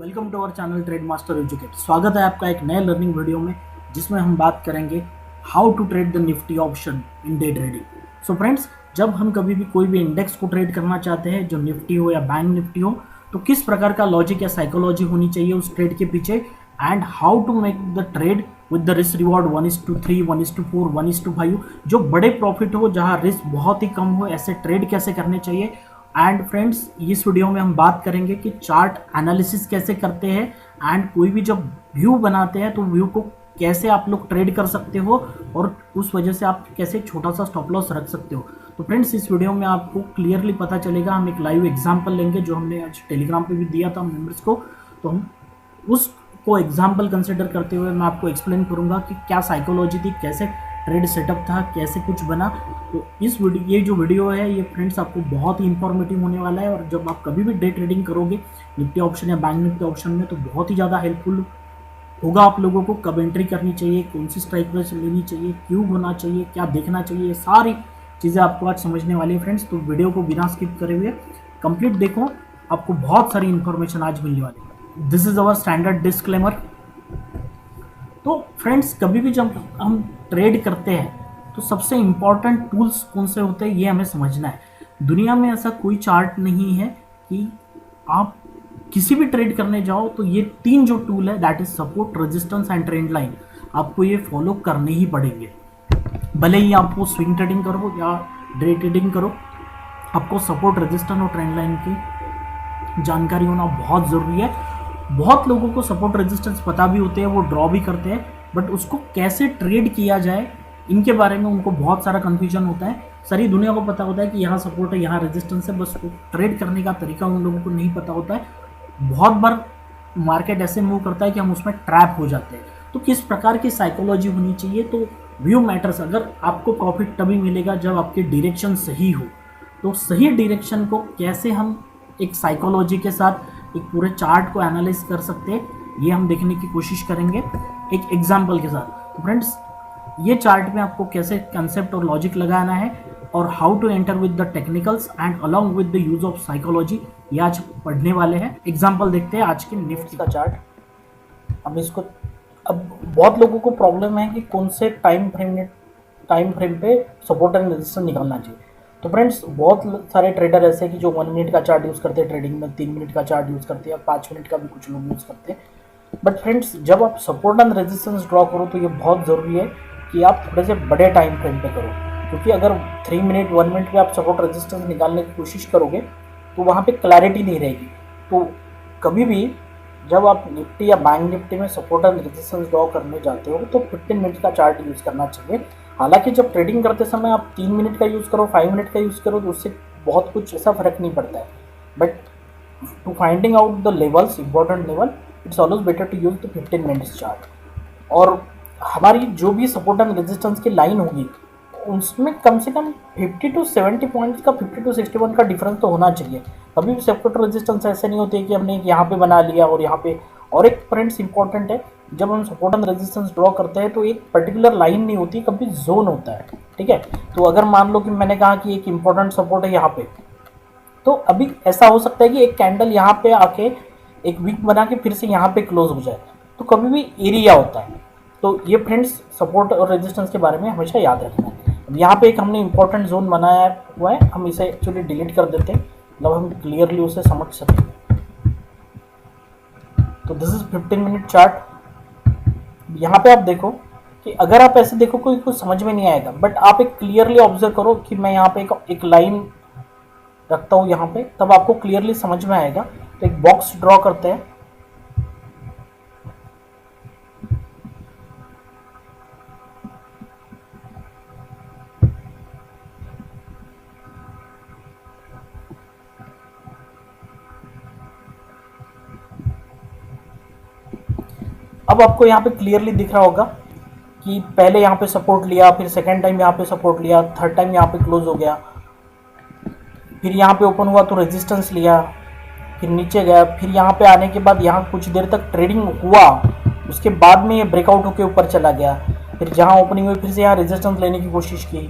Welcome to our channel trade master educate. स्वागत है आपका एक नए लर्निंग वीडियो में जिसमें हम बात करेंगे how to trade the Nifty option in day trading. So friends, जब हम कभी भी कोई भी इंडेक्स को ट्रेड करना चाहते हैं, जो निफ्टी हो या बैंक निफ्टी हो, तो किस प्रकार का लॉजिक या साइकोलॉजी होनी चाहिए उस ट्रेड के पीछे, and how to make the trade with the risk reward 1:3, 1:4, 1:5, जो बड़े प्रॉफिट हो, जहां रिस्क बहुत ही कम हो, ऐसे ट्रेड कैसे करने चाहिए। एंड फ्रेंड्स, इस वीडियो में हम बात करेंगे कि चार्ट एनालिसिस कैसे करते हैं, एंड कोई भी जब व्यू बनाते हैं तो व्यू को कैसे आप लोग ट्रेड कर सकते हो और उस वजह से आप कैसे छोटा सा स्टॉप लॉस रख सकते हो। तो फ्रेंड्स, इस वीडियो में आपको क्लियरली पता चलेगा। हम एक लाइव एग्जांपल लेंगे जो हमने आज टेलीग्राम पे भी दिया था मेंबर्स को, तो हम उसको एग्जांपल कंसिडर करते हुए मैं आपको एक्सप्लेन करूंगा कि क्या साइकोलॉजी थी, कैसे ट्रेड सेटअप था, कैसे कुछ बना। तो इस वीडियो, ये जो वीडियो है ये फ्रेंड्स आपको बहुत ही इंफॉर्मेटिव होने वाला है, और जब आप कभी भी डे ट्रेडिंग करोगे निफ्टी ऑप्शन या बैंक निफ्टी ऑप्शन में, तो बहुत ही ज़्यादा हेल्पफुल होगा आप लोगों को। कब एंट्री करनी चाहिए, कौन सी स्ट्राइक प्राइस लेनी चाहिए, क्यों होना चाहिए, क्या देखना चाहिए, ये सारी चीज़ें आपको आज समझने वाली है फ्रेंड्स। तो वीडियो को बिना स्किप करे हुए कंप्लीट देखो, आपको बहुत सारी इंफॉर्मेशन आज मिलने वाली है। This is our standard disclaimer. तो फ्रेंड्स, कभी भी जब हम ट्रेड करते हैं तो सबसे इम्पॉर्टेंट टूल्स कौन से होते हैं ये हमें समझना है। दुनिया में ऐसा कोई चार्ट नहीं है कि आप किसी भी ट्रेड करने जाओ तो ये तीन जो टूल है, that is support, resistance and trend line, आपको ये फॉलो करने ही पड़ेंगे। भले ही आप वो स्विंग ट्रेडिंग करो या डे ट्रेडिंग करो, आपको सपोर्ट, रेजिस्टेंस और ट्रेंड लाइन की जानकारी होना बहुत ज़रूरी है। बहुत लोगों को सपोर्ट रेजिस्टेंस पता भी होते हैं, वो ड्रॉ भी करते हैं, बट उसको कैसे ट्रेड किया जाए इनके बारे में उनको बहुत सारा कन्फ्यूजन होता है। सारी दुनिया को पता होता है कि यहाँ सपोर्ट है, यहाँ रेजिस्टेंस है, बस ट्रेड करने का तरीका उन लोगों को नहीं पता होता है। बहुत बार मार्केट ऐसे मूव करता है कि हम उसमें ट्रैप हो जाते हैं। तो किस प्रकार की साइकोलॉजी होनी चाहिए, तो व्यू मैटर्स। अगर आपको प्रॉफिट तभी मिलेगा जब आपकी डायरेक्शन सही हो, तो सही डायरेक्शन को कैसे हम एक साइकोलॉजी के साथ एक पूरे चार्ट को एनालाइज कर सकते हैं, ये हम देखने की कोशिश करेंगे एक एग्जाम्पल के साथ। तो फ्रेंड्स, ये चार्ट में आपको कैसे कंसेप्ट और लॉजिक लगाना है और how to enter with the technicals and along with the use of psychology, ये आज पढ़ने वाले हैं। एग्जाम्पल देखते हैं आज के निफ्टी का चार्ट। अब बहुत लोगों को प्रॉब्लम है कि कौन से टाइम फ्रेम पे सपोर्ट एंड रेजिस्टेंस निकालना चाहिए। तो फ्रेंड्स, बहुत सारे ट्रेडर ऐसे हैं कि जो 1 मिनट का चार्ट यूज़ करते हैं ट्रेडिंग में, 3 मिनट का चार्ट यूज़ करते हैं, 5 मिनट का भी कुछ लोग यूज़ करते हैं। बट फ्रेंड्स, जब आप सपोर्ट एंड रेजिस्टेंस ड्रॉ करो तो ये बहुत ज़रूरी है कि आप थोड़े से बड़े टाइम फ्रेम पे करो, क्योंकि अगर 3 मिनट 1 मिनट पे आप सपोर्ट रेजिस्टेंस निकालने की कोशिश करोगे तो वहाँ पे क्लैरिटी नहीं रहेगी। तो कभी भी जब आप निफ्टी या बैंक निफ्टी में सपोर्ट एंड रेजिस्टेंस ड्रॉ करने जाते हो तो 15 मिनट का चार्ट यूज़ करना चाहिए। हालांकि जब ट्रेडिंग करते समय आप 3 मिनट का यूज़ करो, 5 मिनट का यूज़ करो, तो उससे बहुत कुछ ऐसा फर्क नहीं पड़ता है। But to finding out the levels, important level, it's always better to use the 15 minutes chart. और हमारी जो भी सपोर्ट एंड रेजिस्टेंस की लाइन होगी उसमें कम से कम 50 to 70 पॉइंट्स का, 50 to 61 का डिफरेंस तो होना चाहिए। कभी भी सपोर्ट रेजिस्टेंस ऐसे नहीं होती है कि हमने यहाँ पे बना लिया और यहाँ पे। और एक फ्रेंड्स इंपॉर्टेंट है, जब हम सपोर्ट एंड रेजिस्टेंस ड्रॉ करते हैं तो एक पर्टिकुलर लाइन नहीं होती, कभी जोन होता है, ठीक है। तो अगर मान लो कि मैंने कहा कि एक इंपॉर्टेंट सपोर्ट है यहाँ पे, तो अभी ऐसा हो सकता है कि एक कैंडल यहाँ पे आके एक वीक बना के फिर से यहाँ पे क्लोज हो जाए, तो कभी भी एरिया होता है। तो ये फ्रेंड्स सपोर्ट और रेजिस्टेंस के बारे में हमेशा याद रखना है। अब यहाँ पे एक हमने इंपॉर्टेंट जोन बनाया हुआ है, हम इसे एक्चुअली डिलीट कर देते हैं, मतलब हम क्लियरली उसे समझ सकें। तो दिस इज 15 मिनट चार्ट। यहाँ पे आप देखो कि अगर आप ऐसे देखो कोई कुछ समझ में नहीं आएगा, बट आप एक क्लियरली ऑब्जर्व करो कि मैं यहाँ पे एक लाइन रखता हूँ यहाँ पे, तब आपको क्लियरली समझ में आएगा। तो एक बॉक्स ड्रॉ करते हैं। अब आपको यहाँ पे क्लियरली दिख रहा होगा कि पहले यहाँ पे सपोर्ट लिया, फिर सेकेंड टाइम यहाँ पे सपोर्ट लिया, थर्ड टाइम यहाँ पे क्लोज हो गया, फिर यहाँ पे ओपन हुआ तो रेजिस्टेंस लिया, फिर नीचे गया, फिर यहाँ पे आने के बाद यहाँ कुछ देर तक ट्रेडिंग हुआ, उसके बाद में ये ब्रेकआउट होकर ऊपर चला गया, फिर जहाँ ओपनिंग हुई फिर से यहाँ रेजिस्टेंस लेने की कोशिश की।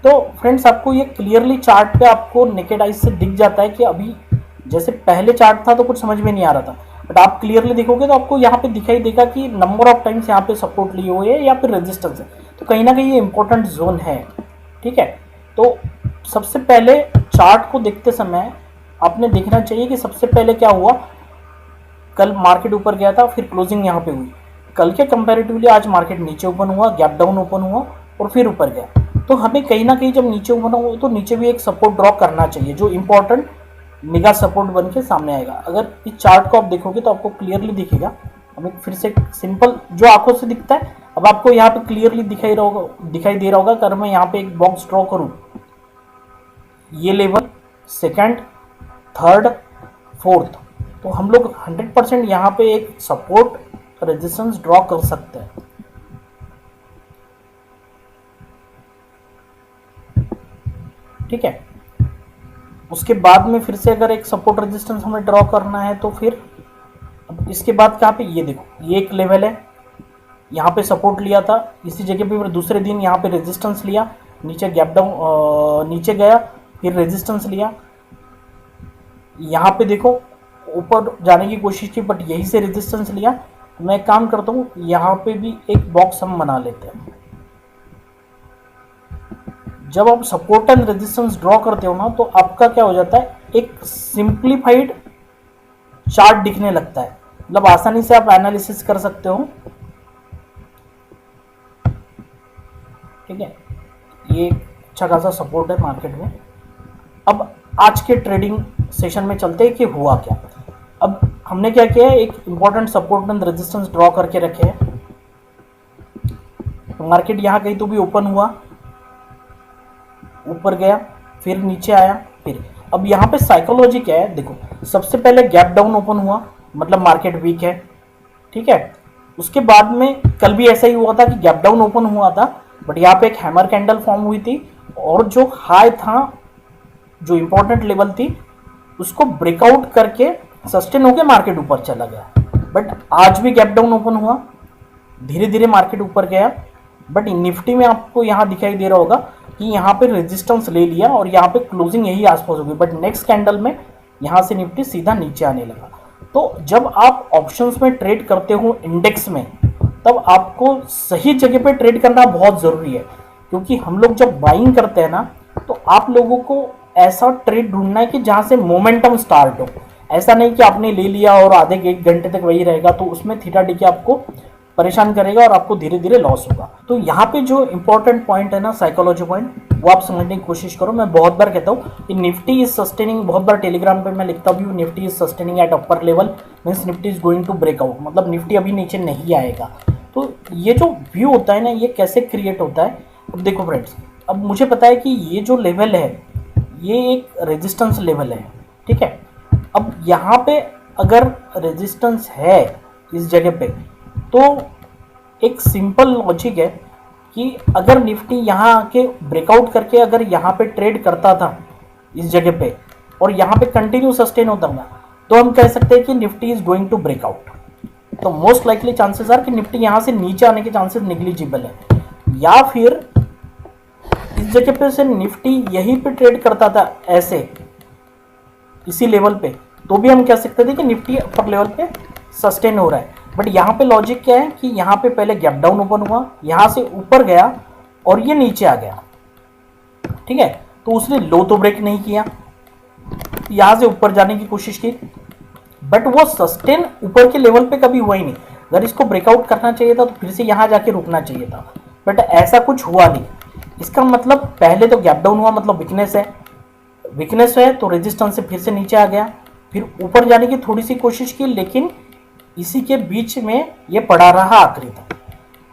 तो फ्रेंड्स, आपको ये क्लियरली चार्ट पे आपको नेकेड आइज से दिख जाता है कि अभी जैसे पहले चार्ट था तो कुछ समझ में नहीं आ रहा था, बट बट आप क्लियरली देखोगे तो आपको यहाँ पे दिखाई देगा कि नंबर ऑफ टाइम्स यहाँ पे सपोर्ट लिए हुए है या फिर रेजिस्टेंस है, तो कहीं ना कहीं ये इंपॉर्टेंट जोन है। ठीक है, तो सबसे पहले चार्ट को देखते समय आपने देखना चाहिए कि सबसे पहले क्या हुआ। कल मार्केट ऊपर गया था, फिर क्लोजिंग यहाँ पे हुई। कल के कंपैरेटिवली आज मार्केट नीचे ओपन हुआ, गैप डाउन ओपन हुआ और फिर ऊपर गया। तो हमें कहीं ना कहीं जब नीचे ओपन हुआ तो नीचे भी एक सपोर्ट ड्रॉ करना चाहिए, जो इंपॉर्टेंट मेगा सपोर्ट बन के सामने आएगा। अगर इस चार्ट को आप देखोगे तो आपको क्लियरली दिखेगा। हमें फिर से सिंपल जो आंखों से दिखता है, अब आपको यहाँ पे क्लियरली दिखाई दे रहा होगा। अगर मैं यहाँ पे एक बॉक्स ड्रॉ करूँ, ये लेवल सेकंड, थर्ड, फोर्थ, तो हम लोग 100% यहाँ पे एक सपोर्ट रेजिस्टेंस ड्रॉ कर सकते हैं। ठीक है, उसके बाद में फिर से अगर एक सपोर्ट रेजिस्टेंस हमें ड्रॉ करना है तो फिर अब इसके बाद क्या पे, ये देखो, ये एक लेवल है, यहाँ पे सपोर्ट लिया था, इसी जगह पे फिर दूसरे दिन यहाँ पे रेजिस्टेंस लिया, नीचे गैप डाउन, नीचे गया, फिर रेजिस्टेंस लिया, यहाँ पे देखो ऊपर जाने की कोशिश की बट यहीं से रेजिस्टेंस लिया। मैं काम करता हूँ, यहाँ पे भी एक बॉक्स हम बना लेते हैं। जब आप सपोर्ट एंड रेजिस्टेंस ड्रॉ करते हो ना, तो आपका क्या हो जाता है, एक सिंप्लीफाइड चार्ट दिखने लगता है, मतलब आसानी से आप एनालिसिस कर सकते हो। ठीक है, ये अच्छा खासा सपोर्ट है मार्केट में। अब आज के ट्रेडिंग सेशन में चलते हैं कि हुआ क्या। अब हमने क्या किया है, एक important support and resistance draw करके रखे हैं। तो मार्केट यहाँ कहीं तो भी ओपन हुआ, ऊपर गया, फिर नीचे आया, फिर अब यहाँ पे साइकोलॉजी क्या है, देखो सबसे पहले गैप डाउन ओपन हुआ, मतलब मार्केट वीक है। ठीक है, उसके बाद में कल भी ऐसा ही हुआ था कि गैप डाउन ओपन हुआ था बट यहाँ पे एक हैमर कैंडल फॉर्म हुई थी और जो हाई था, जो इंपॉर्टेंट लेवल थी, उसको ब्रेकआउट करके सस्टेन होकर मार्केट ऊपर चला गया। बट आज भी गैप डाउन ओपन हुआ, धीरे धीरे मार्केट ऊपर गया। बट निफ्टी में आपको यहाँ दिखाई दे रहा होगा कि यहाँ पे रेजिस्टेंस ले लिया और यहाँ पे क्लोजिंग यही आसपास होगी, बट नेक्स्ट कैंडल में यहाँ से निफ्टी सीधा नीचे आने लगा। तो जब आप ऑप्शंस में ट्रेड करते हो इंडेक्स में, तब आपको सही जगह पे ट्रेड करना बहुत ज़रूरी है, क्योंकि हम लोग जब बाइंग करते हैं ना, तो आप लोगों को ऐसा ट्रेड ढूंढना है कि जहाँ से मोमेंटम स्टार्ट हो। ऐसा नहीं कि आपने ले लिया और आधे एक घंटे तक वही रहेगा, तो उसमें थीटा डी के आपको परेशान करेगा और आपको धीरे धीरे लॉस होगा। तो यहाँ पे जो इंपॉर्टेंट पॉइंट है ना, साइकोलॉजी पॉइंट, वो आप समझने की कोशिश करो। मैं बहुत बार कहता हूँ कि निफ्टी इज सस्टेनिंग, बहुत बार टेलीग्राम पे मैं लिखता भी हूँ, Nifty is sustaining at upper level, means Nifty is going to breakout, मतलब निफ्टी अभी नीचे नहीं आएगा। तो ये जो व्यू होता है ना, ये कैसे क्रिएट होता है। अब देखो फ्रेंड्स, अब मुझे पता है कि ये जो लेवल है ये एक रेजिस्टेंस लेवल है। ठीक है, अब यहाँ पे अगर रेजिस्टेंस है इस जगह पे, तो एक सिंपल लॉजिक है कि अगर निफ्टी यहाँ आके ब्रेकआउट करके अगर यहाँ पे ट्रेड करता था इस जगह पे और यहाँ पे कंटिन्यू सस्टेन होता था, तो हम कह सकते हैं कि Nifty is going to breakout. तो मोस्ट लाइकली चांसेस आर कि निफ्टी यहाँ से नीचे आने के चांसेस निग्लिजिबल है, या फिर इस जगह पे से निफ्टी यहीं पे ट्रेड करता था ऐसे इसी लेवल पे, तो भी हम कह सकते थे कि निफ्टी अपर लेवल पे सस्टेन हो रहा है। बट यहाँ पे लॉजिक क्या है कि यहाँ पे पहले गैप डाउन ओपन हुआ, यहाँ से ऊपर गया और ये नीचे आ गया। ठीक है, तो उसने लो तो ब्रेक नहीं किया, यहाँ से ऊपर जाने की कोशिश की, बट वो सस्टेन ऊपर के लेवल पे कभी हुआ ही नहीं। अगर इसको ब्रेकआउट करना चाहिए था तो फिर से यहाँ जाके रुकना चाहिए था, बट ऐसा कुछ हुआ नहीं। इसका मतलब पहले तो गैप डाउन हुआ, मतलब वीकनेस है तो रेजिस्टेंस से फिर से नीचे आ गया, फिर ऊपर जाने की थोड़ी सी कोशिश की, लेकिन इसी के बीच में ये पड़ा रहा आखिरी तक।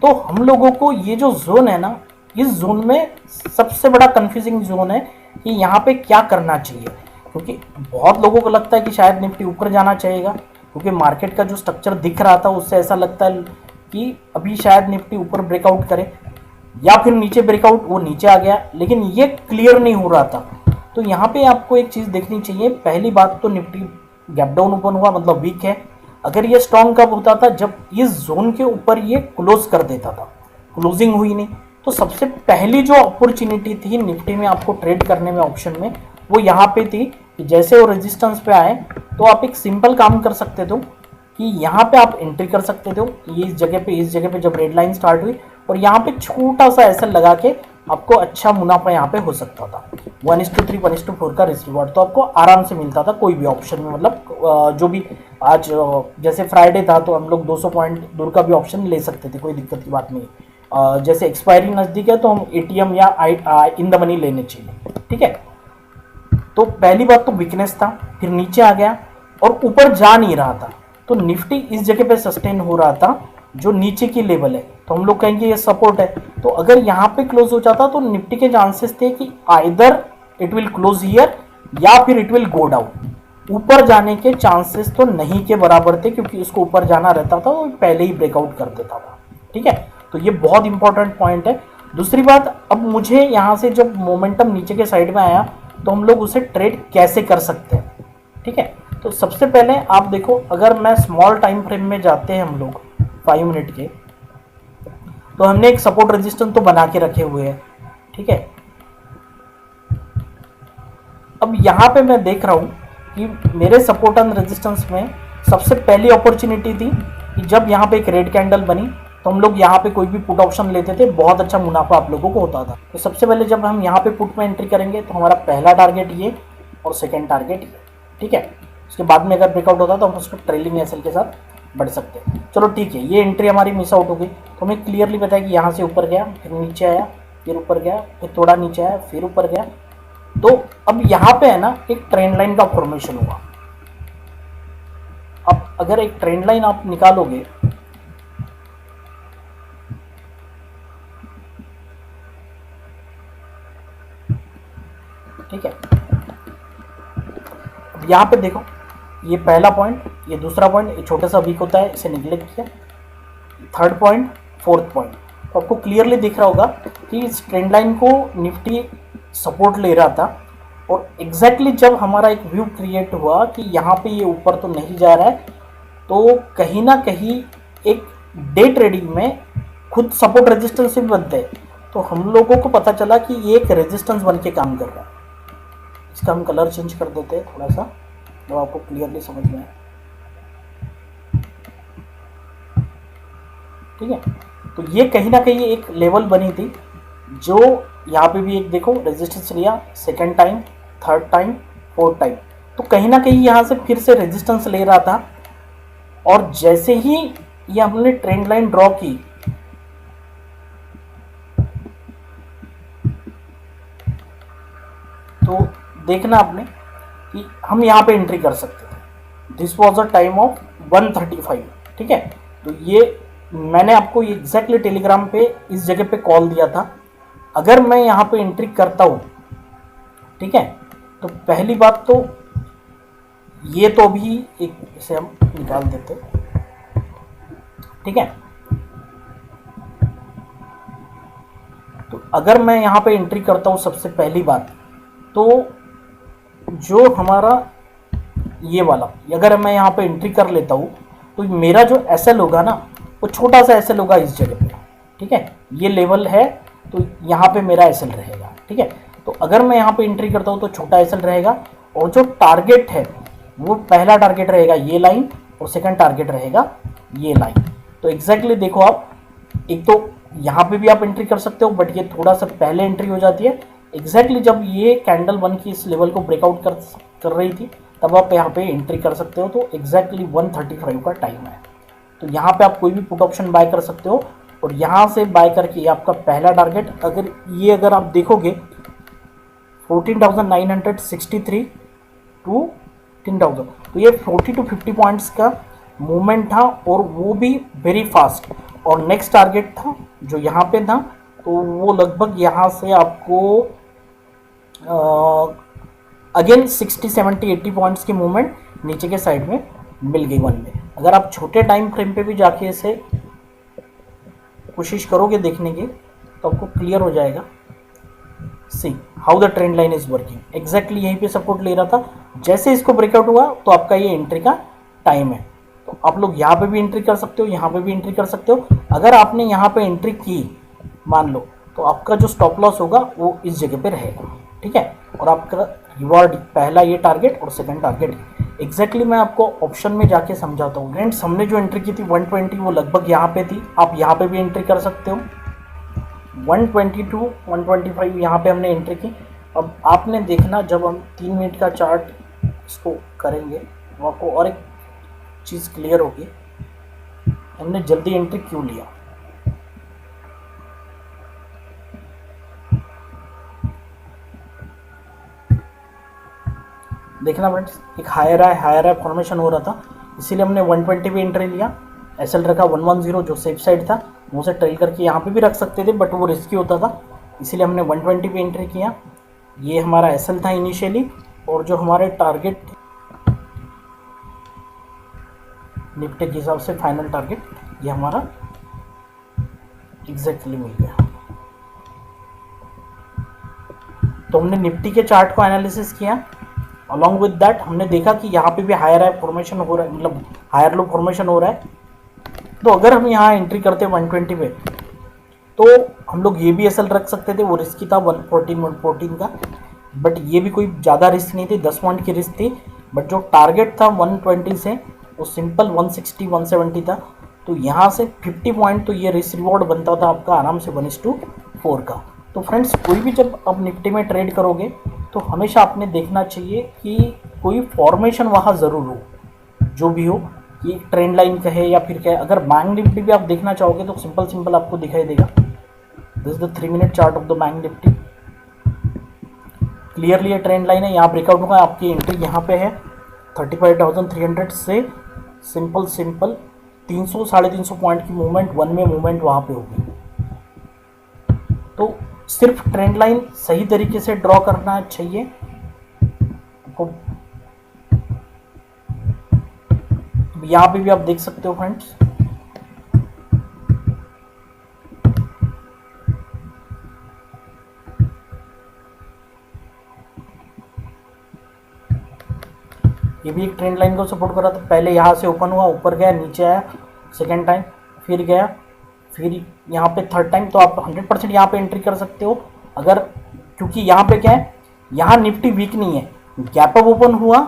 तो हम लोगों को ये जो जोन है ना, इस जोन में सबसे बड़ा कंफ्यूजिंग जोन है कि यहाँ पे क्या करना चाहिए, क्योंकि बहुत लोगों को लगता है कि शायद निफ्टी ऊपर जाना चाहिएगा, क्योंकि मार्केट का जो स्ट्रक्चर दिख रहा था उससे ऐसा लगता है कि अभी शायद निफ्टी ऊपर ब्रेकआउट करे या फिर नीचे ब्रेकआउट, वो नीचे आ गया, लेकिन ये क्लियर नहीं हो रहा था। तो यहाँ पे आपको एक चीज़ देखनी चाहिए। पहली बात तो निफ्टी गैप डाउन ओपन हुआ, मतलब वीक है। अगर ये स्ट्रॉन्ग कब होता था, जब इस जोन के ऊपर ये क्लोज कर देता था, क्लोजिंग हुई नहीं। तो सबसे पहली जो अपॉर्चुनिटी थी निफ्टी में आपको ट्रेड करने में ऑप्शन में, वो यहाँ पे थी कि जैसे वो रेजिस्टेंस पे आए तो आप एक सिंपल काम कर सकते थे कि यहाँ पे आप एंट्री कर सकते थे, ये इस जगह पे जब रेड लाइन स्टार्ट हुई और यहाँ पे छोटा सा एसएल लगा के आपको अच्छा मुनाफा यहाँ पे हो सकता था। 1:3 1:4 का रिस्क रिवॉर्ड तो आपको आराम से मिलता था कोई भी ऑप्शन में, मतलब जो भी आज जैसे फ्राइडे था तो हम लोग 200 पॉइंट दूर का भी ऑप्शन ले सकते थे, कोई दिक्कत की बात नहीं। जैसे एक्सपायरी नज़दीक है तो हम एटीएम या इन द मनी लेने चाहिए, ठीक है। तो पहली बात तो वीकनेस था, फिर नीचे आ गया और ऊपर जा नहीं रहा था, तो निफ्टी इस जगह पे सस्टेन हो रहा था जो नीचे की लेवल है, तो हम लोग कहेंगे ये सपोर्ट है। तो अगर यहाँ पे क्लोज हो जाता तो निफ्टी के चांसेस थे कि either it will close here या फिर इट विल गो डाउन, ऊपर जाने के चांसेस तो नहीं के बराबर थे, क्योंकि उसको ऊपर जाना रहता था वो पहले ही ब्रेकआउट कर देता था, ठीक है। तो ये बहुत इंपॉर्टेंट पॉइंट है। दूसरी बात, अब मुझे यहाँ से जब मोमेंटम नीचे के साइड में आया तो हम लोग उसे ट्रेड कैसे कर सकते हैं, ठीक है। तो सबसे पहले आप देखो, अगर मैं स्मॉल टाइम फ्रेम में जाते हैं हम लोग 5 मिनट के, तो हमने एक सपोर्ट रेजिस्टेंस तो बना के रखे हुए हैं, ठीक है। अब यहाँ पे मैं देख रहा हूँ कि मेरे सपोर्ट एंड रेजिस्टेंस में सबसे पहली अपॉर्चुनिटी थी कि जब यहाँ पे एक रेड कैंडल बनी तो हम लोग यहाँ पे कोई भी पुट ऑप्शन लेते थे, बहुत अच्छा मुनाफा आप लोगों को होता था। तो सबसे पहले जब हम यहाँ पे पुट में एंट्री करेंगे तो हमारा पहला टारगेट ये और सेकेंड टारगेट ये, ठीक है। उसके बाद में अगर ब्रेकआउट होता तो हम उसको ट्रेलिंग एसएल के साथ बढ़ सकते हैं। चलो ठीक है, ये एंट्री हमारी मिस आउट हो गई, तो हमें क्लियरली पता है कि यहाँ से ऊपर गया, फिर नीचे आया, फिर ऊपर गया, फिर थोड़ा नीचे आया, फिर ऊपर गया। तो अब यहाँ पे है ना एक ट्रेंड लाइन का फॉर्मेशन हुआ। अब अगर एक ट्रेंड लाइन आप निकालोगे, ठीक है, अब यहाँ पे देखो, ये पहला पॉइंट, ये दूसरा पॉइंट, ये छोटा सा वीक होता है, इसे निगलेक्ट किया, थर्ड पॉइंट, फोर्थ पॉइंट, तो आपको क्लियरली दिख रहा होगा कि इस ट्रेंड लाइन को निफ्टी सपोर्ट ले रहा था। और एग्जैक्टली जब हमारा एक व्यू क्रिएट हुआ कि यहाँ पे ये ऊपर तो नहीं जा रहा है, तो कहीं ना कहीं एक डे ट्रेडिंग में खुद सपोर्ट रेजिस्टेंस भी बनते हैं, तो हम लोगों को पता चला कि ये एक रेजिस्टेंस बन के काम कर रहा है। इसका हम कलर चेंज कर देते हैं थोड़ा सा, तो आपको क्लियरली समझ में आए, ठीक है। तो ये कहीं ना कहीं एक लेवल बनी थी, जो यहाँ पे भी एक देखो रेजिस्टेंस लिया, second time, third time, fourth time, तो कहीं ना कहीं यहाँ से फिर से रेजिस्टेंस ले रहा था। और जैसे ही ये हमने ट्रेंड लाइन ड्रॉ की, तो देखना आपने कि हम यहाँ पे एंट्री कर सकते थे। This was a time of 1:35, ठीक है। तो ये मैंने आपको ये एग्जैक्टली टेलीग्राम पे इस जगह पे कॉल दिया था। अगर मैं यहाँ पे एंट्री करता हूँ, ठीक है, तो पहली बात तो ये तो अभी एक इसे हम निकाल देते, ठीक है। तो अगर मैं यहाँ पे एंट्री करता हूँ, सबसे पहली बात तो जो हमारा ये वाला, अगर मैं यहाँ पे एंट्री कर लेता हूँ तो मेरा जो एसएल होगा ना, वो छोटा सा एसएल होगा इस जगह पे, ठीक है। ये लेवल है तो यहाँ पे मेरा एसएल रहेगा, ठीक है। तो अगर मैं यहाँ पे एंट्री करता हूँ तो छोटा एसएल रहेगा, और जो टारगेट है वो पहला टारगेट रहेगा ये लाइन, और सेकंड टारगेट रहेगा ये लाइन। तो एग्जैक्टली देखो आप, एक तो यहाँ पे भी आप एंट्री कर सकते हो, बट ये थोड़ा सा पहले एंट्री हो जाती है। एग्जैक्टली जब ये कैंडल बन के इस लेवल को ब्रेकआउट कर रही थी, तब आप यहाँ पे एंट्री कर सकते हो। तो एग्जैक्टली 1:35 का टाइम है, तो यहाँ पे आप कोई भी पुट ऑप्शन बाय कर सकते हो, और यहाँ से बाय करके आपका पहला टारगेट, अगर आप देखोगे 14,963 टू 10,000, तो ये 40 to 50 पॉइंट्स का मूवमेंट था, और वो भी वेरी फास्ट। और नेक्स्ट टारगेट था जो यहाँ पे था, तो वो लगभग यहाँ से आपको अगेन 60, 70, 80 पॉइंट्स की मूवमेंट नीचे के साइड में मिल गई वन में। अगर आप छोटे टाइम फ्रेम पे भी जाके इसे कोशिश करोगे देखने की, तो आपको क्लियर हो जाएगा। See how the trend line is working, exactly यहीं पे सपोर्ट ले रहा था। जैसे इसको ब्रेकआउट हुआ तो आपका ये एंट्री का टाइम है। तो आप लोग यहाँ पे भी एंट्री कर सकते हो, यहाँ पे भी एंट्री कर सकते हो। अगर आपने यहाँ पे एंट्री की मान लो, तो आपका जो स्टॉप लॉस होगा वो इस जगह पे रहेगा, ठीक है। और आपका रिवॉर्ड, पहला ये टारगेट और सेकंड टारगेट, एग्जैक्टली मैं आपको ऑप्शन में जाके समझाता हूँ। फ्रेंड्स हमने जो एंट्री की थी 120 वो लगभग यहाँ पे थी, आप यहाँ पे भी एंट्री कर सकते हो। 122 125 यहाँ पे हमने एंट्री की। अब आपने देखना जब हम 3 मिनट का चार्ट इसको करेंगे तो आपको और एक चीज़ क्लियर होगी हमने जल्दी एंट्री क्यों लिया। देखना फ्रेंड्स एक हायर है फॉर्मेशन हो रहा था, इसीलिए हमने 120 पे एंट्री लिया। एसएल रखा 110 जो सेफ साइड था, वो से ट्रेल करके यहाँ पे भी रख सकते थे बट वो रिस्की होता था, इसीलिए हमने 120 पे एंट्री किया। ये हमारा एसएल था इनिशियली, और जो हमारे टारगेट निफ्टी के हिसाब से फाइनल टारगेट ये हमारा एग्जैक्टली मिल गया। तो हमने निफ्टी के चार्ट को एनालिसिस किया, अलॉन्ग विद दैट हमने देखा कि यहाँ पे भी हायर हाई फॉर्मेशन हो रहा है, मतलब हायर लो फॉर्मेशन हो रहा है। तो अगर हम यहाँ एंट्री करते 120 पे तो हम लोग ये भी एसएल रख सकते थे, वो रिस्की था 114 का, बट ये भी कोई ज़्यादा रिस्क नहीं थी, 10 पॉइंट की रिस्क थी। बट जो टारगेट था 120 से वो सिंपल 160 170 था, तो यहाँ से 50 पॉइंट तो ये रिस्क रिवॉर्ड बनता था आपका आराम से 1:4 का। तो फ्रेंड्स कोई भी जब आप निफ्टी में ट्रेड करोगे तो हमेशा आपने देखना चाहिए कि कोई फॉर्मेशन वहाँ ज़रूर हो, जो भी हो, कि ट्रेंड लाइन कहे या फिर कहे। अगर बैंक निफ्टी भी आप देखना चाहोगे तो सिंपल आपको दिखाई देगा। This is the 3 minute chart of the bank Nifty. Clearly ये ट्रेंड लाइन है, यहाँ ब्रेकआउट होगा, आपकी एंट्री यहाँ पे है 35,300 से सिंपल 300 350 पॉइंट की मूवमेंट, वन में मूवमेंट वहाँ पे होगी। तो सिर्फ ट्रेंड लाइन सही तरीके से ड्रॉ करना चाहिए आपको। यहाँ पे भी आप देख सकते हो फ्रेंड्स, ये भी एक ट्रेंड लाइन को सपोर्ट कर रहा था। पहले यहाँ से ओपन हुआ, ऊपर गया, नीचे आया, सेकेंड टाइम फिर गया, फिर यहाँ पे थर्ड टाइम। तो आप 100% यहाँ पे एंट्री कर सकते हो अगर, क्योंकि यहाँ पे क्या है, यहाँ निफ्टी वीक नहीं है, गैप अप ओपन हुआ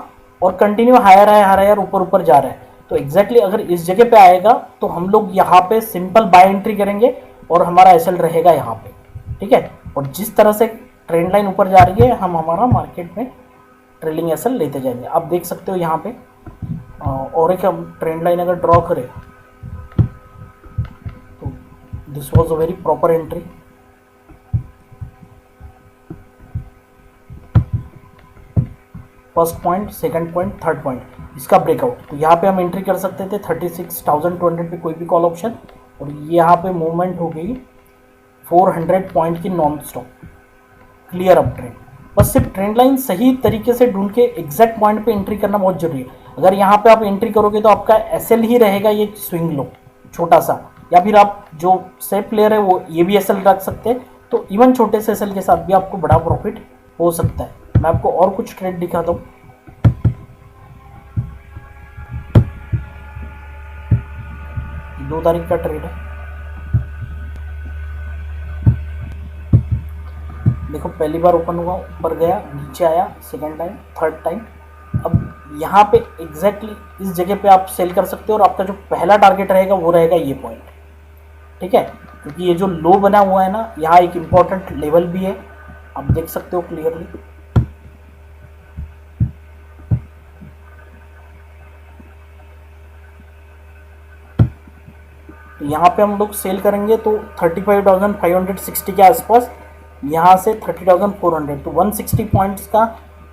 और कंटिन्यू हायर ऊपर जा रहा है। तो एग्जैक्टली अगर इस जगह पे आएगा तो हम लोग यहाँ पे सिंपल बाय एंट्री करेंगे और हमारा एसएल रहेगा यहाँ पे, ठीक है। और जिस तरह से ट्रेंड लाइन ऊपर जा रही है हम हमारा मार्केट में ट्रेलिंग एसएल लेते जाएंगे। आप देख सकते हो यहाँ पे और एक हम ट्रेंड लाइन अगर ड्रॉ करें तो this was a very proper entry. First point, second point, third point, इसका ब्रेकआउट। तो यहाँ पे हम एंट्री कर सकते थे 36,200 पे कोई भी कॉल ऑप्शन, और यहाँ पे मूवमेंट हो गई 400 पॉइंट की non stop clear up trend. बस सिर्फ ट्रेंड लाइन सही तरीके से ढूंढ के एग्जैक्ट पॉइंट पे एंट्री करना बहुत जरूरी है। अगर यहाँ पे आप एंट्री करोगे तो आपका एसएल ही रहेगा ये स्विंग लो छोटा सा, या फिर आप जो सेफ प्लेयर है वो ये भी एसएल रख सकते हैं। तो इवन छोटे से एसएल के साथ भी आपको बड़ा प्रॉफिट हो सकता है। मैं आपको और कुछ ट्रेड दिखाता हूँ। 2 तारीख का ट्रेड है, देखो पहली बार ओपन हुआ, ऊपर गया, नीचे आया, सेकंड टाइम, थर्ड टाइम। अब यहाँ पे एग्जैक्टली इस जगह पे आप सेल कर सकते हो और आपका जो पहला टारगेट रहेगा वो रहेगा ये पॉइंट, ठीक है। क्योंकि ये जो लो बना हुआ है ना, यहाँ एक इम्पॉर्टेंट लेवल भी है, आप देख सकते हो क्लियरली। तो यहाँ पे हम लोग सेल करेंगे तो 35,560 के आसपास, यहाँ से 30,400, तो 160 पॉइंट्स का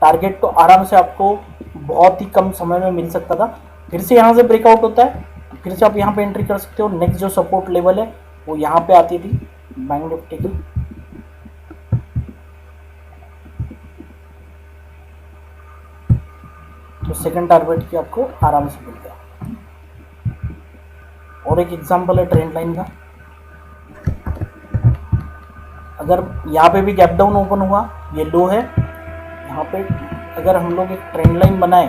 टारगेट तो आराम से आपको बहुत ही कम समय में मिल सकता था। फिर से यहाँ से ब्रेकआउट होता है, फिर से आप यहाँ पे एंट्री कर सकते हो। नेक्स्ट जो सपोर्ट लेवल है वो यहाँ पे आती थी बैंक निफ्टी की, तो सेकंड टारगेट की आपको आराम से मिल गया। और एक एग्जांपल है ट्रेंड लाइन का, अगर यहाँ पे भी गैप डाउन ओपन हुआ, ये लो है, यहाँ पे अगर हम लोग एक ट्रेंड लाइन बनाए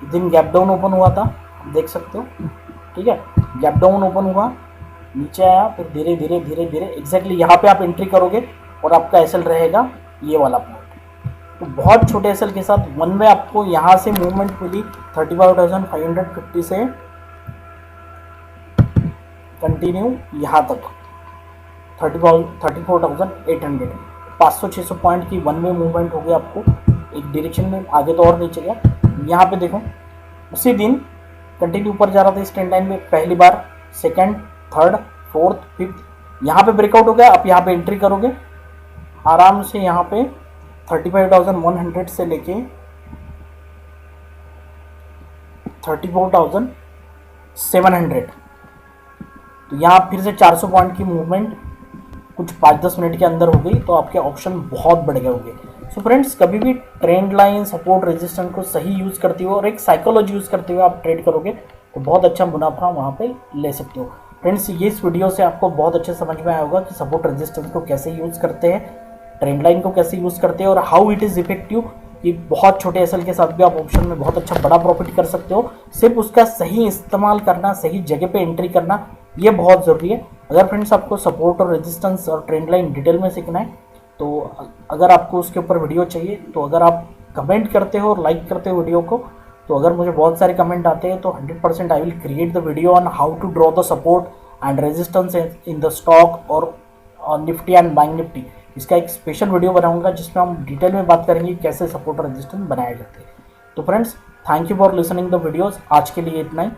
दिन गैप डाउन ओपन हुआ था, देख सकते हो, ठीक है। गैप डाउन ओपन हुआ, नीचे आया, फिर धीरे धीरे धीरे धीरे एग्जैक्टली यहाँ पे आप एंट्री करोगे और आपका एसएल रहेगा ये वाला पॉइंट। तो बहुत छोटे एसएल के साथ वन वे आपको यहाँ से मूवमेंट मिली 35,550 से कंटिन्यू यहाँ तक 34,800, 500-600 पॉइंट की वन वे मूवमेंट हो गई आपको एक डायरेक्शन में, आगे तो और नीचे गया। यहाँ पे देखो उसी दिन कंटिन्यू ऊपर जा रहा था इस ट्रेंड लाइन में, पहली बार, सेकंड, थर्ड, फोर्थ, फिफ्थ, यहाँ पे ब्रेकआउट हो गया। आप यहाँ पे एंट्री करोगे आराम से, यहाँ पे 35,100 से लेके 34,700, तो यहाँ फिर से 400 पॉइंट की मूवमेंट कुछ 5-10 मिनट के अंदर हो गई, तो आपके ऑप्शन बहुत बढ़ गए होंगे। सो फ्रेंड्स, कभी भी ट्रेंड लाइन, सपोर्ट, रेजिस्टेंस को सही यूज़ करते हुए और एक साइकोलॉजी यूज़ करते हुए आप ट्रेड करोगे तो बहुत अच्छा मुनाफा वहाँ पे ले सकते हो। फ्रेंड्स, ये इस वीडियो से आपको बहुत अच्छे समझ में आया होगा कि सपोर्ट रेजिस्टेंस को कैसे यूज़ करते हैं, ट्रेंड लाइन को कैसे यूज़ करते हैं और हाउ इट इज़ इफेक्टिव, कि बहुत छोटे एसएल के साथ भी आप ऑप्शन में बहुत अच्छा बड़ा प्रॉफिट कर सकते हो। सिर्फ उसका सही इस्तेमाल करना, सही जगह पे एंट्री करना, ये बहुत ज़रूरी है। अगर फ्रेंड्स आपको सपोर्ट और रेजिस्टेंस और ट्रेंड लाइन डिटेल में सीखना है, तो अगर आपको उसके ऊपर वीडियो चाहिए तो अगर आप कमेंट करते हो और लाइक करते हो वीडियो को, तो अगर मुझे बहुत सारे कमेंट आते हैं तो 100% I will create the video on how to draw the support and resistance in the stock और निफ्टी एंड बैंक निफ्टी। इसका एक स्पेशल वीडियो बनाऊंगा जिसमें हम डिटेल में बात करेंगे कैसे सपोर्ट और रेजिस्टेंस बनाए जाते हैं। तो friends, thank you for listening the videos. आज के लिए इतना ही।